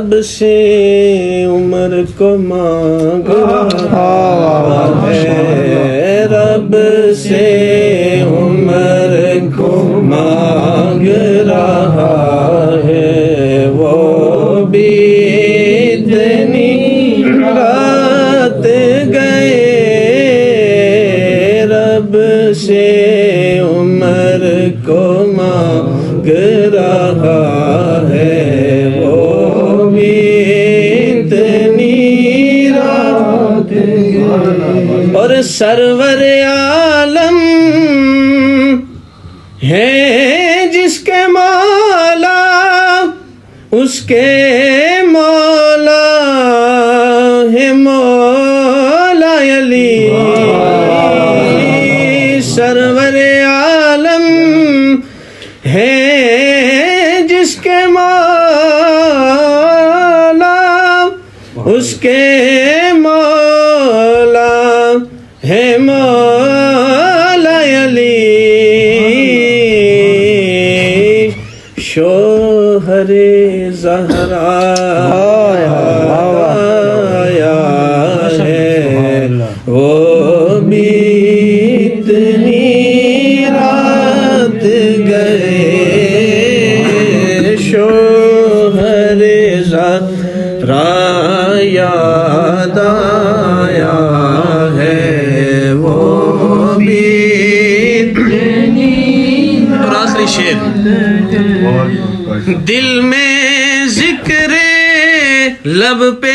رب سے عمر کو مانگ رہا ہے، رب سے عمر کو مانگ رہا ہے، وہ بھی اتنی رات گئے، رب سے عمر کو مانگ رہا ہے، وہ بھی اتنی رات گئے۔ اور سرور عالم ہے جس کے مولا، اس کے مولا ہے مولا علی، سرور عالم ہے جس کے مولا، اس کے مولا ہے مولا علی، شوہر زہرا آیا ہے، وہ بھی اتنی رات گئے، شوہر زہرا یاد آیا ہے، وہ بھی اتنی۔ اور آخری شعر، دل میں ذکر لب پہ